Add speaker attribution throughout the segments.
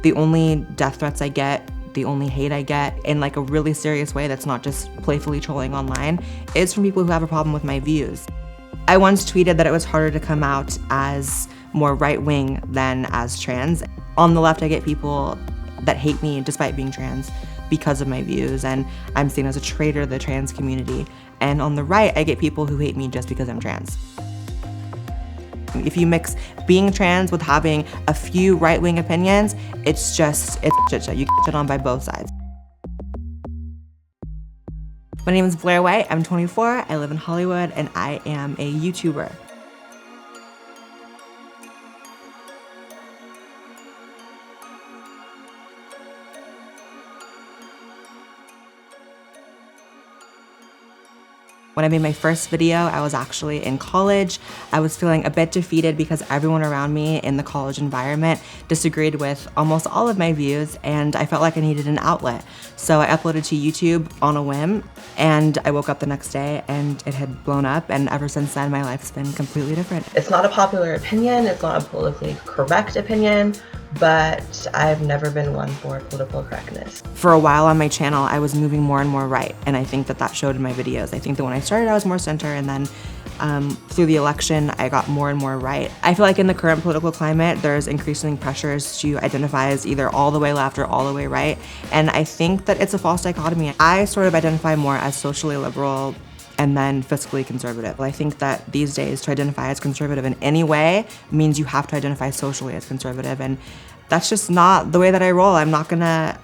Speaker 1: The only death threats I get, the only hate I get in like a really serious way that's not just playfully trolling online is from people who have a problem with my views. I once tweeted that it was harder to come out as more right-wing than as trans. On the left, I get people that hate me despite being trans because of my views, and I'm seen as a traitor to the trans community. And on the right, I get people who hate me just because I'm trans. If you mix being trans with having a few right-wing opinions, it's shit show. You get shit on by both sides. My name is Blair White, I'm 24, I live in Hollywood, and I am a YouTuber. When I made my first video, I was actually in college. I was feeling a bit defeated because everyone around me in the college environment disagreed with almost all of my views, and I felt like I needed an outlet. So I uploaded to YouTube on a whim, and I woke up the next day and it had blown up, and ever since then, my life's been completely different.
Speaker 2: It's not a popular opinion, it's not a politically correct opinion, but I've never been one for political correctness.
Speaker 1: For a while on my channel, I was moving more and more right, and I think that showed in my videos. I think that when I started, I was more center, and then through the election, I got more and more right. I feel like in the current political climate, there's increasing pressures to identify as either all the way left or all the way right, and I think that it's a false dichotomy. I sort of identify more as socially liberal and then fiscally conservative. I think that these days to identify as conservative in any way means you have to identify socially as conservative, and that's just not the way that I roll. I'm not gonna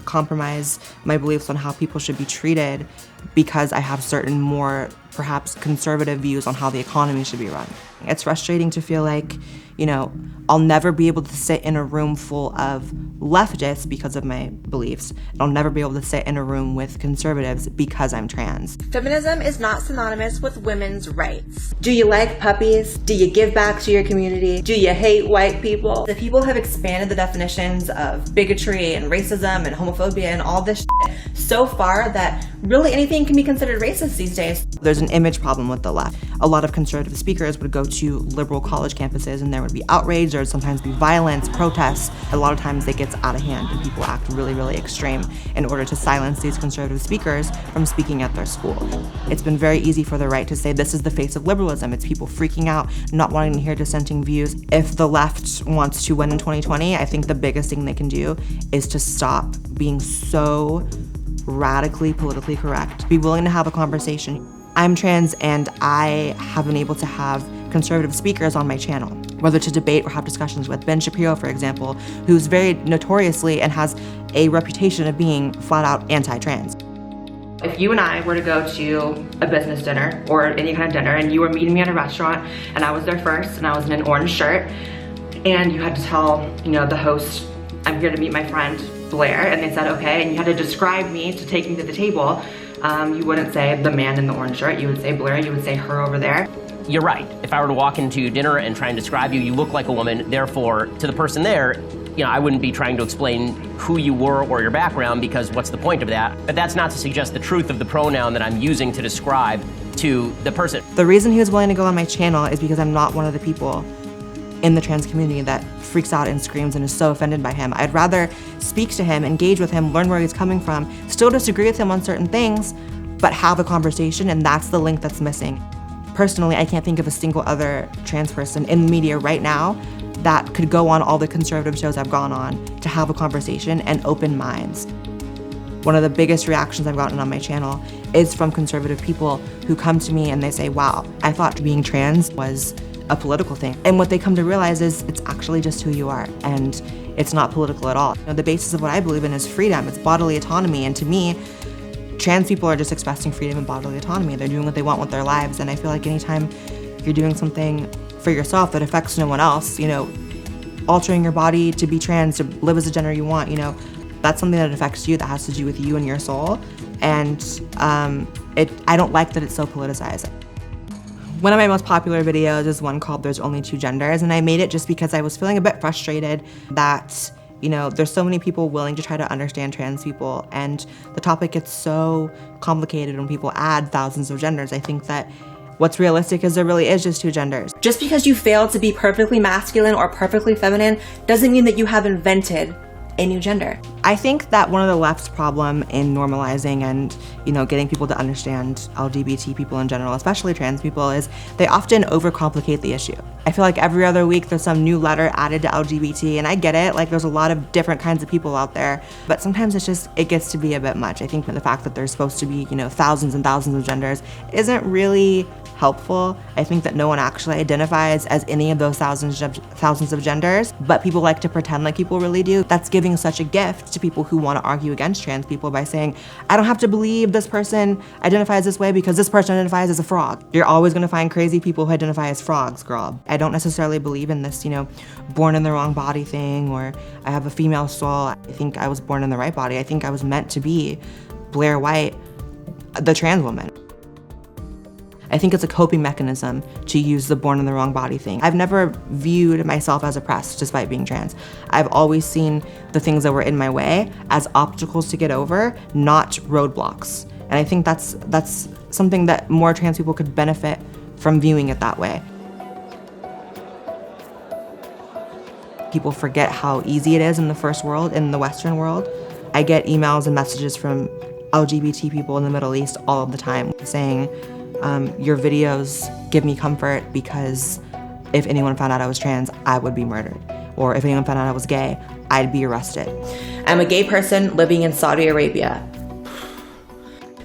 Speaker 1: compromise my beliefs on how people should be treated because I have certain more, perhaps, conservative views on how the economy should be run. It's frustrating to feel like, you know, I'll never be able to sit in a room full of leftists because of my beliefs. And I'll never be able to sit in a room with conservatives because I'm trans.
Speaker 3: Feminism is not synonymous with women's rights.
Speaker 1: Do you like puppies? Do you give back to your community? Do you hate white people? The people have expanded the definitions of bigotry and racism and homophobia and all this shit so far that really anything can be considered racist these days. There's an image problem with the left. A lot of conservative speakers would go to liberal college campuses and there would be outrage, there would sometimes be violence, protests. A lot of times it gets out of hand and people act really, really extreme in order to silence these conservative speakers from speaking at their school. It's been very easy for the right to say this is the face of liberalism. It's people freaking out, not wanting to hear dissenting views. If the left wants to win in 2020, I think the biggest thing they can do is to stop being so radically politically correct. Be willing to have a conversation. I'm trans and I have been able to have conservative speakers on my channel, whether to debate or have discussions with. Ben Shapiro, for example, who's very notoriously and has a reputation of being flat out anti-trans. If you and I were to go to a business dinner or any kind of dinner and you were meeting me at a restaurant and I was there first and I was in an orange shirt and you had to tell, you know, the host, I'm here to meet my friend Blair, and they said okay, and you had to describe me to take me to the table, you wouldn't say the man in the orange shirt, you would say Blair, you would say her over there.
Speaker 4: You're right. If I were to walk into dinner and try and describe you, you look like a woman, therefore, to the person there, you know, I wouldn't be trying to explain who you were or your background because what's the point of that? But that's not to suggest the truth of the pronoun that I'm using to describe to the person.
Speaker 1: The reason he was willing to go on my channel is because I'm not one of the people in the trans community that freaks out and screams and is so offended by him. I'd rather speak to him, engage with him, learn where he's coming from, still disagree with him on certain things, but have a conversation, and that's the link that's missing. Personally, I can't think of a single other trans person in media right now that could go on all the conservative shows I've gone on to have a conversation and open minds. One of the biggest reactions I've gotten on my channel is from conservative people who come to me and they say, wow, I thought being trans was a political thing. And what they come to realize is it's actually just who you are, and it's not political at all. You know, the basis of what I believe in is freedom, it's bodily autonomy, and to me, trans people are just expressing freedom and bodily autonomy. They're doing what they want with their lives, and I feel like anytime you're doing something for yourself that affects no one else, you know, altering your body to be trans, to live as a gender you want, you know, that's something that affects you, that has to do with you and your soul, and I don't like that it's so politicized. One of my most popular videos is one called There's Only Two Genders, and I made it just because I was feeling a bit frustrated that, you know, there's so many people willing to try to understand trans people, and the topic gets so complicated when people add thousands of genders. I think that what's realistic is there really is just two genders.
Speaker 3: Just because you fail to be perfectly masculine or perfectly feminine doesn't mean that you have invented a new gender.
Speaker 1: I think that one of the left's problem in normalizing and, getting people to understand LGBT people in general, especially trans people, is they often overcomplicate the issue. I feel like every other week there's some new letter added to LGBT, and I get it, like there's a lot of different kinds of people out there, but sometimes it gets to be a bit much. I think the fact that there's supposed to be, thousands and thousands of genders isn't really helpful. I think that no one actually identifies as any of those thousands of genders, but people like to pretend like people really do. That's giving such a gift to people who want to argue against trans people by saying, I don't have to believe this person identifies this way because this person identifies as a frog. You're always gonna find crazy people who identify as frogs, girl. I don't necessarily believe in this, born in the wrong body thing, or I have a female soul. I think I was born in the right body. I think I was meant to be Blair White, the trans woman. I think it's a coping mechanism to use the born in the wrong body thing. I've never viewed myself as oppressed despite being trans. I've always seen the things that were in my way as obstacles to get over, not roadblocks. And I think that's something that more trans people could benefit from viewing it that way. People forget how easy it is in the first world, in the Western world. I get emails and messages from LGBT people in the Middle East all of the time saying, your videos give me comfort because if anyone found out I was trans, I would be murdered. Or if anyone found out I was gay, I'd be arrested.
Speaker 3: I'm a gay person living in Saudi Arabia.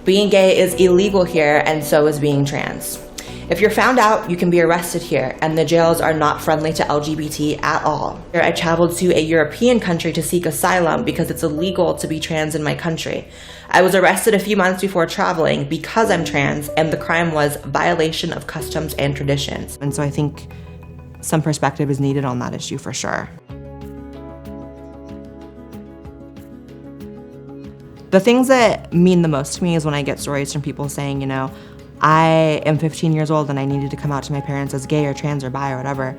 Speaker 3: Being gay is illegal here, and so is being trans. If you're found out, you can be arrested here, and the jails are not friendly to LGBT at all. I traveled to a European country to seek asylum because it's illegal to be trans in my country. I was arrested a few months before traveling because I'm trans, and the crime was violation of customs and traditions.
Speaker 1: And so I think some perspective is needed on that issue for sure. The things that mean the most to me is when I get stories from people saying, I am 15 years old and I needed to come out to my parents as gay or trans or bi or whatever.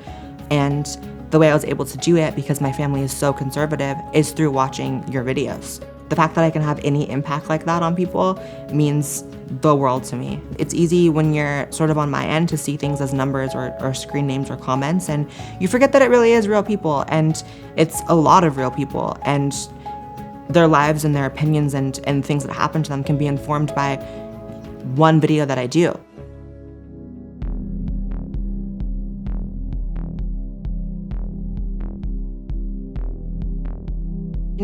Speaker 1: And the way I was able to do it, because my family is so conservative, is through watching your videos. The fact that I can have any impact like that on people means the world to me. It's easy when you're sort of on my end to see things as numbers or screen names or comments, and you forget that it really is real people, and it's a lot of real people, and their lives and their opinions and things that happen to them can be informed by one video that I do.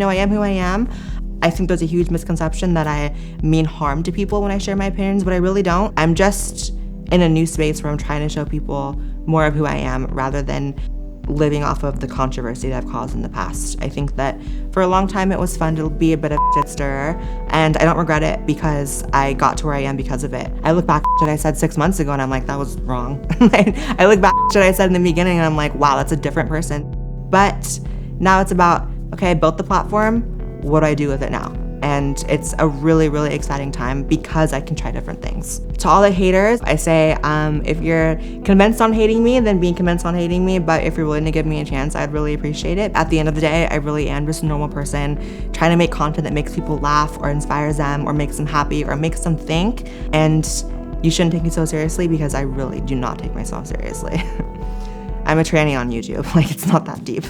Speaker 1: I am who I am. I think there's a huge misconception that I mean harm to people when I share my opinions, but I really don't. I'm just in a new space where I'm trying to show people more of who I am rather than living off of the controversy that I've caused in the past. I think that for a long time it was fun to be a bit of a shit stirrer, and I don't regret it because I got to where I am because of it. I look back at what I said 6 months ago and I'm like, that was wrong. I look back at what I said in the beginning and I'm like, wow, that's a different person. But now it's about, okay, I built the platform, what do I do with it now? And it's a really, really exciting time because I can try different things. To all the haters, I say, if you're convinced on hating me, then be convinced on hating me. But if you're willing to give me a chance, I'd really appreciate it. At the end of the day, I really am just a normal person trying to make content that makes people laugh or inspires them or makes them happy or makes them think. And you shouldn't take me so seriously because I really do not take myself seriously. I'm a tranny on YouTube, like it's not that deep.